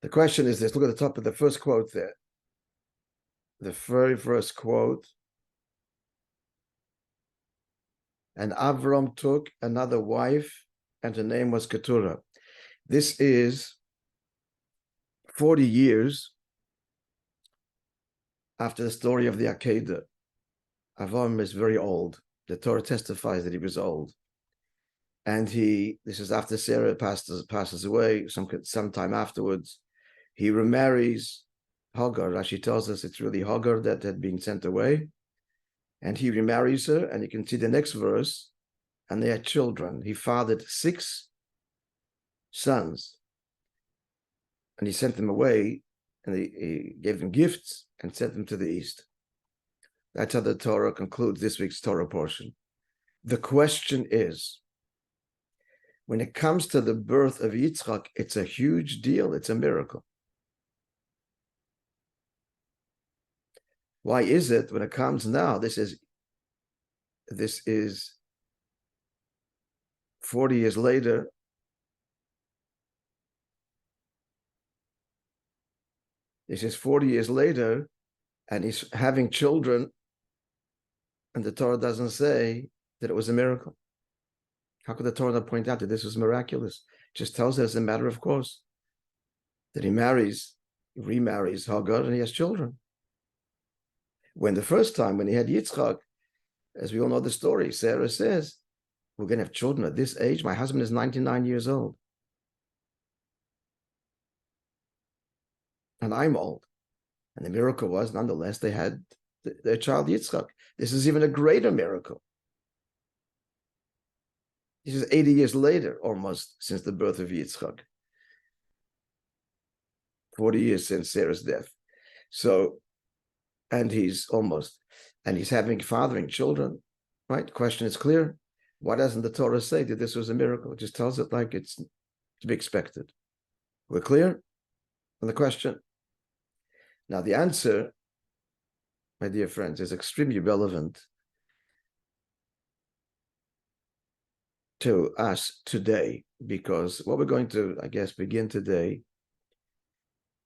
The question is this. Look at the top of the first quote there. The very first quote. And Avram took another wife, and her name was Keturah. This is 40 years after the story of the Akedah. Avram is very old. The Torah testifies that he was old. And this is after Sarah passes away, sometime afterwards. He remarries Hagar. Rashi tells us it's really Hagar that had been sent away. And he remarries her, and you can see the next verse, and they had children. He fathered 6 sons, and he sent them away, and he gave them gifts and sent them to the east. That's how the Torah concludes this week's Torah portion. The question is, when it comes to the birth of Yitzchak, it's a huge deal. It's a miracle. Why is it when it comes now? This is 40 years later. This is 40 years later, and he's having children, and the Torah doesn't say that it was a miracle. How could the Torah not point out that this was miraculous? It just tells us as a matter of course that he remarries Hagar, and he has children. When the first time, when he had Yitzchak, as we all know the story, Sarah says, we're going to have children at this age. My husband is 99 years old. And I'm old. And the miracle was, nonetheless, they had their child Yitzchak. This is even a greater miracle. This is 80 years later, almost, since the birth of Yitzchak. 40 years since Sarah's death. So, and he's fathering children, right? The question is clear. Why doesn't the Torah say that this was a miracle? It just tells it like it's to be expected. We're clear on the question? Now, the answer, my dear friends, is extremely relevant to us today, because what we're going to, I guess, begin today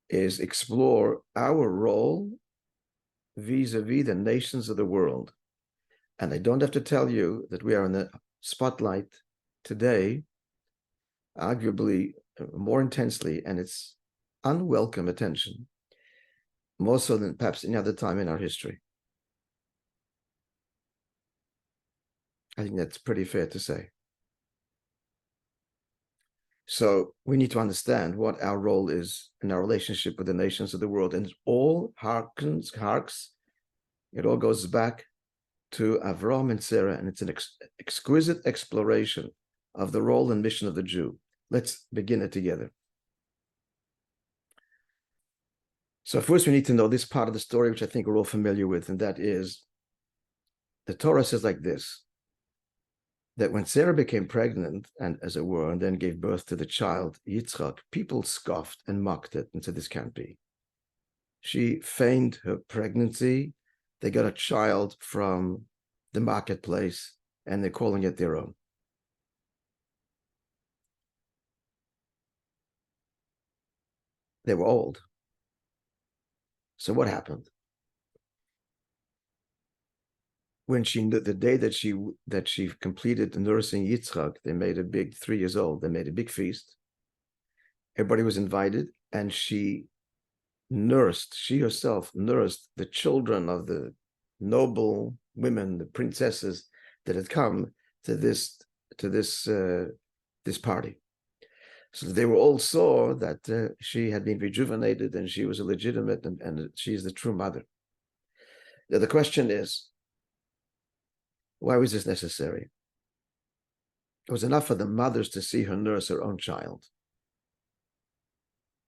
is explore our role vis-a-vis the nations of the world. And I don't have to tell you that we are in the spotlight today, arguably more intensely, and it's unwelcome attention, more so than perhaps any other time in our history. I think that's pretty fair to say. So we need to understand what our role is in our relationship with the nations of the world. And it all harks, it all goes back to Avrohom and Sarah, and it's an exquisite exploration of the role and mission of the Jew. Let's begin it together. So first we need to know this part of the story, which I think we're all familiar with, and that is, the Torah says like this, that when Sarah became pregnant, and as it were, and then gave birth to the child, Yitzchak, people scoffed and mocked it and said, this can't be. She feigned her pregnancy. They got a child from the marketplace, and they're calling it their own. They were old. So what happened? When the day that she completed nursing Yitzchak, they made a big 3 years old. They made a big feast. Everybody was invited, and she herself nursed the children of the noble women, the princesses that had come to this party. So they were all saw that she had been rejuvenated, and she was a legitimate, and she's the true mother. Now, the question is, why was this necessary? It was enough for the mothers to see her nurse her own child.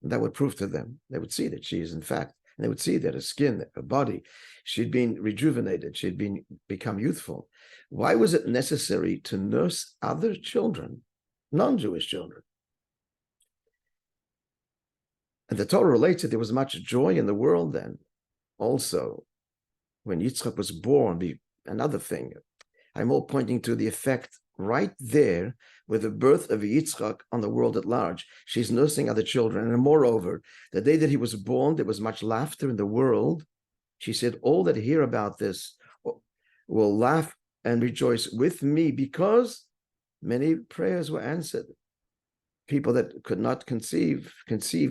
And that would prove to them, they would see that she is in fact, and they would see that her skin, her body, she'd been rejuvenated, she'd become youthful. Why was it necessary to nurse other children, non-Jewish children? And the Torah relates that there was much joy in the world then. Also, when Yitzchak was born, another thing, I'm all pointing to the effect right there with the birth of Yitzchak on the world at large. She's nursing other children. And moreover, the day that he was born, there was much laughter in the world. She said, all that hear about this will laugh and rejoice with me because many prayers were answered. People that could not conceived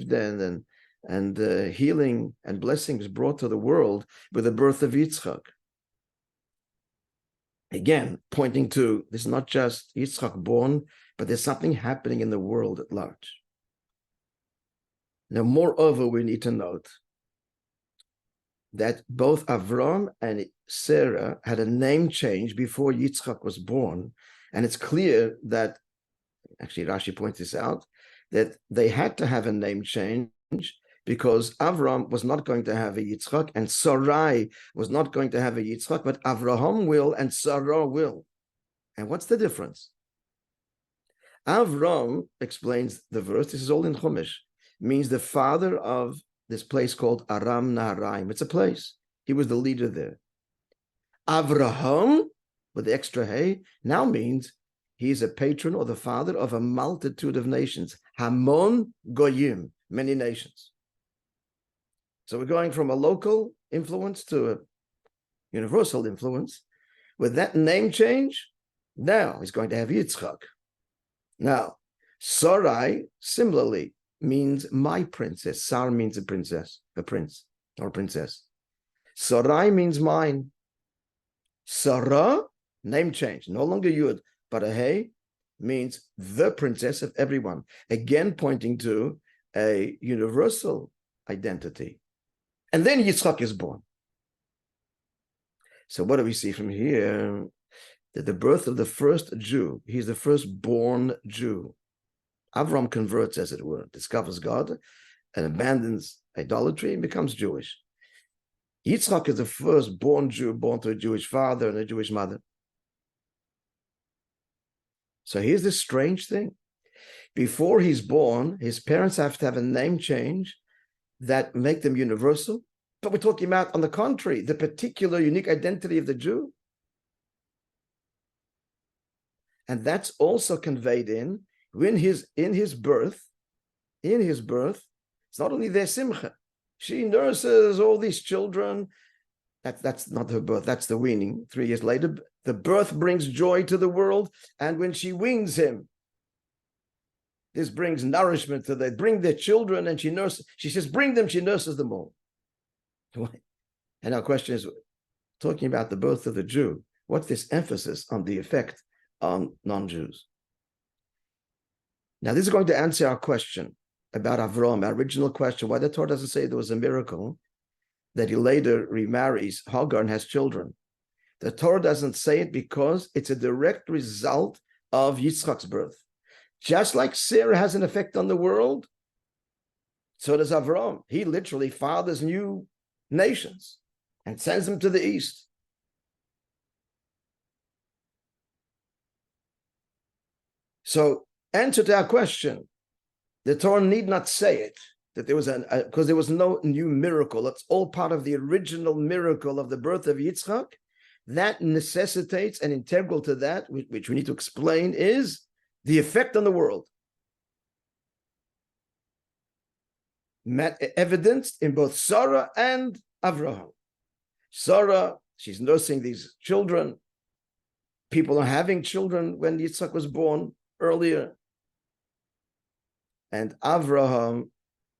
then, and healing and blessings brought to the world with the birth of Yitzchak. Again, pointing to this is not just Yitzchak born, but there's something happening in the world at large. Now, moreover, we need to note that both Avrohom and Sarah had a name change before Yitzchak was born. And it's clear that, actually Rashi points this out, that they had to have a name change because Avram was not going to have a Yitzchak and Sarai was not going to have a Yitzchak, but Avraham will and Sarah will. And what's the difference? Avram, explains the verse, this is all in Chumash, means the father of this place called Aram Naharaim. It's a place. He was the leader there. Avraham, with the extra hey, now means he is a patron or the father of a multitude of nations. Hamon Goyim, many nations. So we're going from a local influence to a universal influence. With that name change, now he's going to have Yitzchak. Now, Sarai, similarly, means my princess. Sar means a princess, a prince or princess. Sarai means mine. Sarah, name change, no longer Yud, but a Hey, means the princess of everyone. Again, pointing to a universal identity. And then Yitzchak is born. So what do we see from here? That the birth of the first Jew, he's the firstborn Jew. Avram converts, as it were, discovers God and abandons idolatry and becomes Jewish. Yitzchak is the firstborn Jew, born to a Jewish father and a Jewish mother. So here's this strange thing. Before he's born, his parents have to have a name change that make them universal. But we're talking about, on the contrary, the particular unique identity of the Jew. And that's also conveyed in his birth. It's not only their simcha. She nurses all these children. That's not her birth, that's the weaning. 3 years later, the birth brings joy to the world. And when she weans him, this brings nourishment to them. Bring their children, and she nurses. She says, bring them, she nurses them all. And our question is, talking about the birth of the Jew, what's this emphasis on the effect on non-Jews? Now, this is going to answer our question about Avrohom, our original question, why the Torah doesn't say there was a miracle that he later remarries Hagar and has children. The Torah doesn't say it because it's a direct result of Yitzchak's birth. Just like Sarah has an effect on the world, so does Avrohom. He literally fathers new nations and sends them to the east. So, answer to our question, the Torah need not say it, that there was because there was no new miracle. It's all part of the original miracle of the birth of Yitzchak. That necessitates, and integral to that, which we need to explain, is the effect on the world. Evidenced in both Sarah and Avraham. Sarah, she's nursing these children. People are having children when Yitzchak was born earlier. And Avraham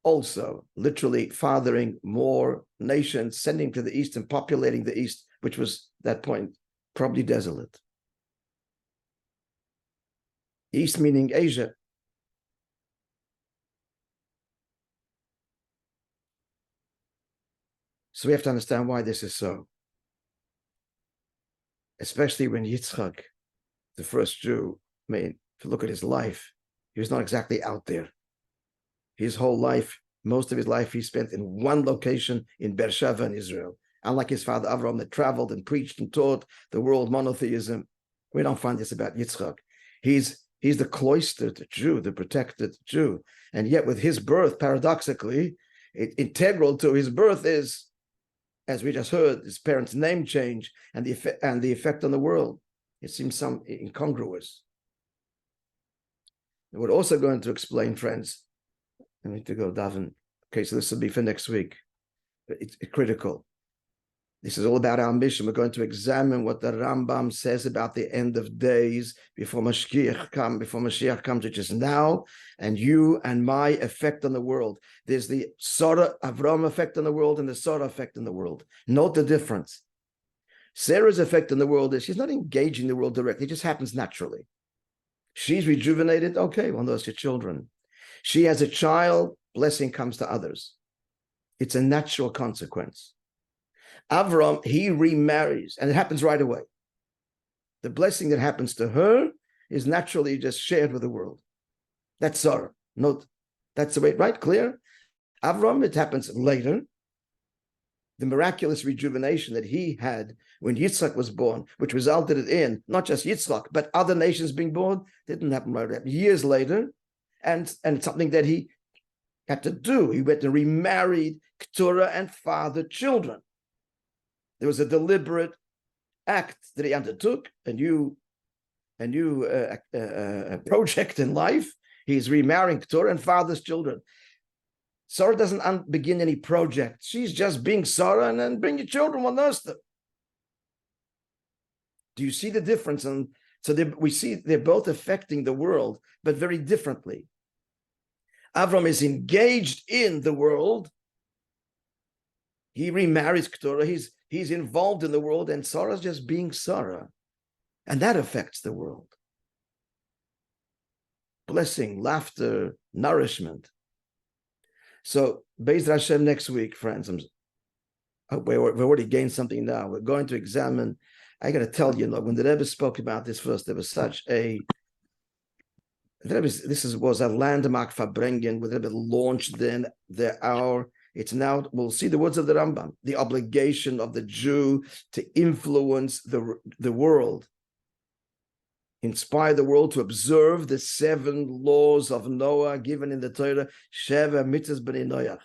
also literally fathering more nations, sending to the east and populating the east, which was at that point probably desolate. East meaning Asia. So we have to understand why this is so. Especially when Yitzchak, the first Jew, if you look at his life, he was not exactly out there. His whole life, most of his life, he spent in one location in Beersheba in Israel. Unlike his father Avram that traveled and preached and taught the world monotheism. We don't find this about Yitzchak. He's the cloistered Jew, the protected Jew. And yet with his birth, paradoxically, integral to his birth is, as we just heard, his parents' name change and the effect on the world. It seems some incongruous. And we're also going to explain, friends. I need to go, Davin. Okay, so this will be for next week. It's critical. This is all about our mission. We're going to examine what the Rambam says about the end of days before Mashiach comes, which is now, and you and my effect on the world. There's the Sarah Avrohom effect on the world and the Sarah effect in the world. Note the difference. Sarah's effect on the world is she's not engaging the world directly. It just happens naturally. She's rejuvenated. Okay, well, those are your children. She has a child. Blessing comes to others. It's a natural consequence. Avram, he remarries, and it happens right away. The blessing that happens to her is naturally just shared with the world. That's Sarah. Note, that's the way, right? Clear? Avram, it happens later. The miraculous rejuvenation that he had when Yitzchak was born, which resulted in not just Yitzchak, but other nations being born, didn't happen right away. Years later, and something that he had to do. He went and remarried Keturah and fathered children. There was a deliberate act that he undertook, a new project in life. He's remarrying Keturah and fathers children. Sarah doesn't begin any project. She's just being Sarah, and then bring your children, we'll nurse them. Do you see the difference? And so we see they're both affecting the world, but very differently. Avram is engaged in the world. He remarries Keturah. He's involved in the world, and Sarah's just being Sarah. And that affects the world. Blessing, laughter, nourishment. So, Be'ez Hashem next week, friends, we've already gained something now. We're going to examine, I got to tell you, when the Rebbe spoke about this first, there was such a, was a landmark Farbrengen, where the Rebbe launched then it's now, we'll see the words of the Rambam, the obligation of the Jew to influence the world, inspire the world to observe the 7 laws of Noah given in the Torah, Sheva Mitzvahs B'nai Noach.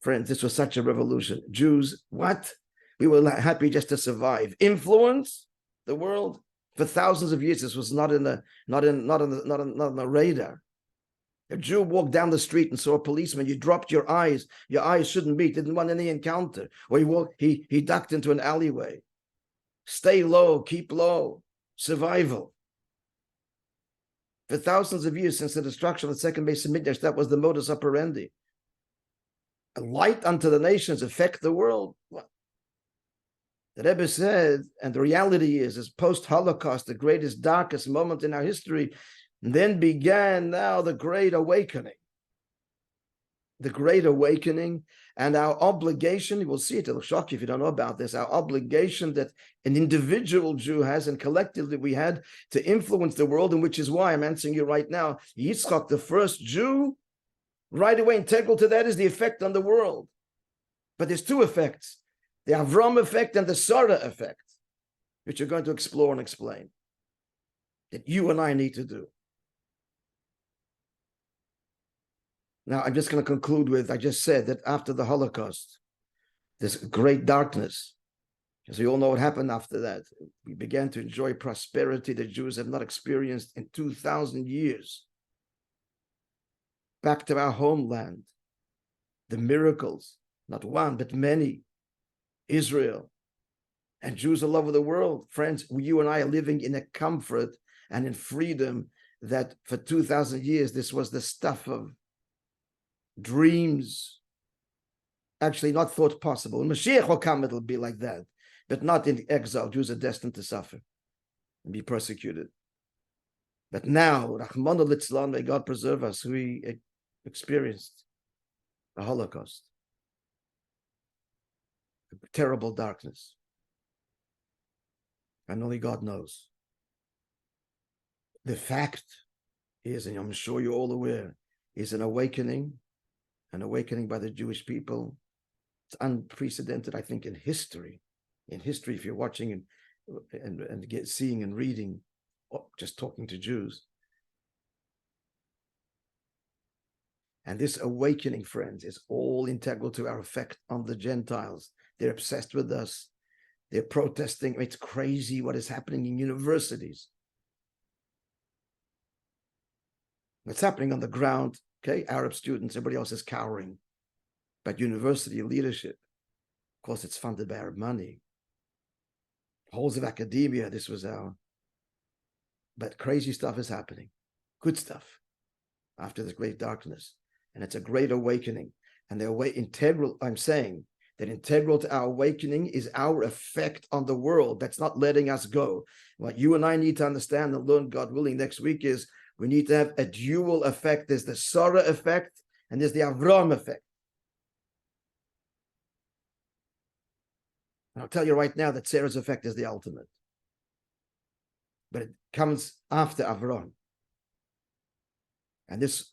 Friends, this was such a revolution. Jews, what? We were happy just to survive. Influence the world for thousands of years. This was not on the radar. A Jew walked down the street and saw a policeman. You dropped your eyes. Your eyes shouldn't meet. Didn't want any encounter. Or he ducked into an alleyway. Stay low, keep low. Survival. For thousands of years since the destruction of the second base of Midrash, that was the modus operandi. A light unto the nations, affect the world. What? The Rebbe said, and the reality is post-Holocaust, the greatest, darkest moment in our history, and then began now the Great Awakening. The Great Awakening, and our obligation, you will see it, it'll shock you if you don't know about this, our obligation that an individual Jew has and collectively we had to influence the world, and which is why I'm answering you right now. Yitzchak, the first Jew, right away integral to that is the effect on the world. But there's 2 effects, the Avram effect and the Sarah effect, which you're going to explore and explain, that you and I need to do. Now, I'm just going to conclude with, I just said that after the Holocaust, this great darkness, as we all know what happened after that, we began to enjoy prosperity that Jews have not experienced in 2,000 years. Back to our homeland, the miracles, not one, but many, Israel, and Jews all over the world. Friends, you and I are living in a comfort and in freedom that for 2,000 years, this was the stuff of dreams, actually not thought possible. When Mashiach will come, it'll be like that, but not in exile. Jews are destined to suffer and be persecuted. But now, Rahmana litzlan, may God preserve us, we experienced a Holocaust, a terrible darkness, and only God knows. The fact is, and I'm sure you're all aware, is an awakening by the Jewish people. It's unprecedented, I think, in history. In history, if you're watching and seeing and reading, just talking to Jews. And this awakening, friends, is all integral to our effect on the Gentiles. They're obsessed with us. They're protesting. It's crazy what is happening in universities. What's happening on the ground, okay? Arab students, everybody else is cowering. But university leadership, of course, it's funded by Arab money. Halls of academia, this was our. But crazy stuff is happening. Good stuff after this great darkness. And it's a great awakening. And the way integral, I'm saying that integral to our awakening is our effect on the world. That's not letting us go. What you and I need to understand and learn, God willing, next week is we need to have a dual effect. There's the Sarah effect and there's the Avrohom effect. And I'll tell you right now that Sarah's effect is the ultimate. But it comes after Avrohom. And this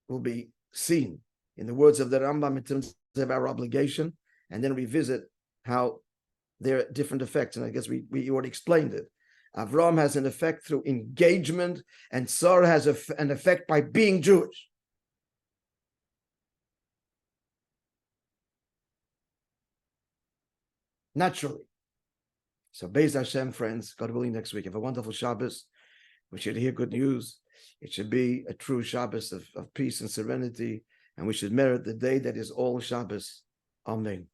will be seen in the words of the Rambam in terms of our obligation, and then revisit how there are different effects. And I guess we already explained it. Avrohom has an effect through engagement, and Sarah has an effect by being Jewish. Naturally. So Be'ez Hashem, friends, God willing, next week, have a wonderful Shabbos. We should hear good news. It should be a true Shabbos of peace and serenity, and we should merit the day that is all Shabbos. Amen.